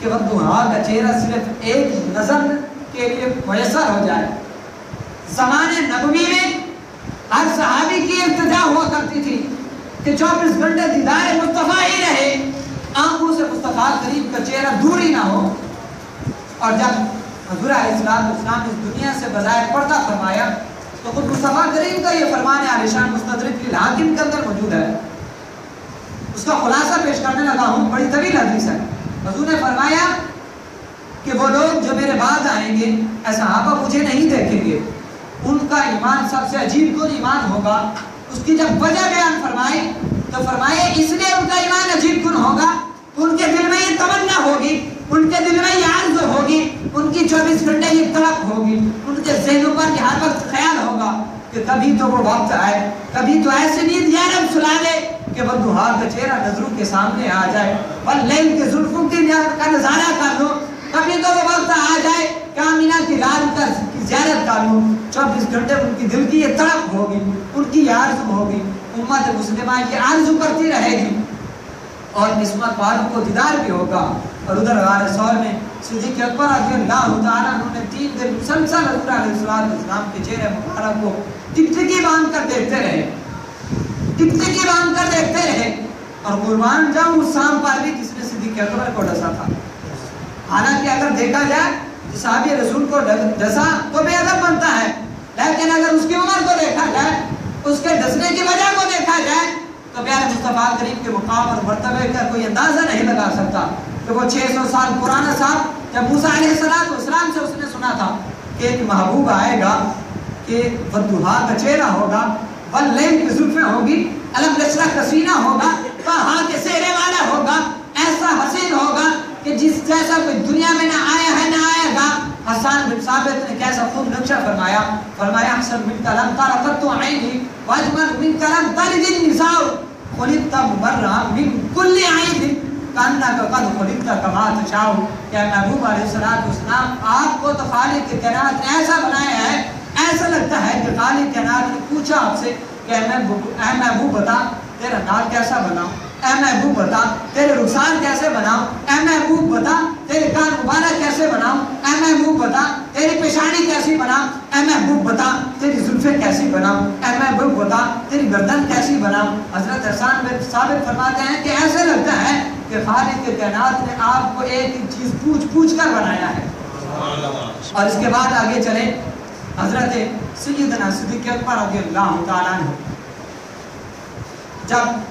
کہ ودھوہا کا چہرہ صرف ایک نظر کے لیے میسر ہو جائے. زمانے نبوی میں ہر صحابی کی التجا ہوا کرتی تھی کہ 24 گھنٹے دیدار مصطفیٰ ہی رہے, آنکھوں سے مصطفیٰ کریم کا چہرہ دور ہی نہ ہو. اور جب حضور علیہ السلام اس دنیا سے بظاہر پردہ فرمایا تو خود مصطفیٰ کریم کا یہ فرمان عالیشان مستدرک للحاکم کے اندر موجود ہے. اس کا خلاصہ پیش کرنے لگا ہوں, بڑی طویل حدیث ہے. حضور نے فرمایا کہ وہ لوگ جو میرے بعد آئیں گے اے صحابہ مجھے نہیں دیکھیں گے, ان کا ایمان سب سے عجیب کن ایمان ہوگا. اس کی جب وجہ بیان فرمائی تو فرمائے اس لیے ان کا ایمان عجیب کن ہوگا, ان کے دل میں یہ تمنا ہوگی, ان کے دل میں یہ عرض ہوگی, ان کی 24 گھنٹے یہ طلب ہوگی, ان کے ذہنوں پر یہ ہر وقت خیال ہوگا کہ کبھی تو وہ وقت آئے, کبھی تو ایسے نیند یا رب سلا دے کہ ودھوہا کا چہرہ نظروں کے سامنے آ جائے, واللیل کے زلفوں کا نظارہ کر لو, کبھی تو وہ وقت آ جائے کہ آمینہ کی رات کا زیارت کر لو. 24 گھنٹے ان کی دل کی یہ طلب ہوگی, ان کی یہ آرزو ہوگی, امت مسلمہ یہ آرزو کرتی رہے گی اور قسمت والوں کو دیدار بھی ہوگا. اور ادھر غار ثور میں صدیق اکبر رضی اللہ تعالیٰ انہوں نے 3 دن مسلسل حضور علیہ السلام کے چہرے مبارک کو ٹکٹکی باندھ کر دیکھتے رہے, ٹکٹکی باندھ کر دیکھتے رہے. اور قربان جاؤں اس شام پر بھی جس نے صدیق اکبر کو ڈسا تھا. حالانکہ اگر دیکھا جائے صحابی رسول کو ڈسا تو بے ادب بنتا ہے, لیکن اگر اس کی عمر کو دیکھا جائے, اس کے ڈسنے کی وجہ کو دیکھا جائے تو پیارے مصطفیٰ کریم کے مقام اور مرتبے کا کوئی اندازہ نہیں لگا سکتا کہ وہ 600 سال پرانا صاحب جب موسیٰ علیہ السلام سے اس نے سنا تھا کہ ایک محبوب آئے گا کہ ودھوہا کا چہرہ ہوگا, واللیل کی زلفیں ہوگی, علم نشرح کا سینہ ہوگا, طہا کے سہرے والا ہوگا, ایسا حسین ہوگا کہ جس جیسا کوئی دنیا میں نہ آیا ہے نہ آئے گا. حسان بن ثابت نے کیسا خوب نقشہ فرمایا, فرمایا احسن من کلام تارا قط عینی واجمل من کلام تالد النساء خلقت مبرا من کل عیب کانک قد خلقت کما تشاء. کہ محبوب علیہ السلام آپ کو تو خالق کائنات نے ایسا بنایا ہے, ایسا لگتا ہے کہ خالق کائنات نے پوچھا آپ سے کہ اے محبوب بتا تیرا نال کیسا بناؤں, اے محبوب بتا تیرے رخسار کیسے بناؤں, اے محبوب بتا تیرے کان مبارک کیسے بناؤں, اے محبوب بتا تیری پیشانی کیسی بناؤں, اے محبوب بتا تیری زلفیں کیسی بناؤں, اے محبوب بتا تیری گردن کیسی بناؤں. حضرت حسان بن ثابت فرماتے ہیں کہ ایسے لگتا ہے کہ خالق کائنات نے آپ کو ایک چیز پوچھ کر بنایا ہے. اور اس کے بعد آگے چلیں, حضرت سیدنا صدیق اکبر رضی اللہ تعالیٰ عنہ جب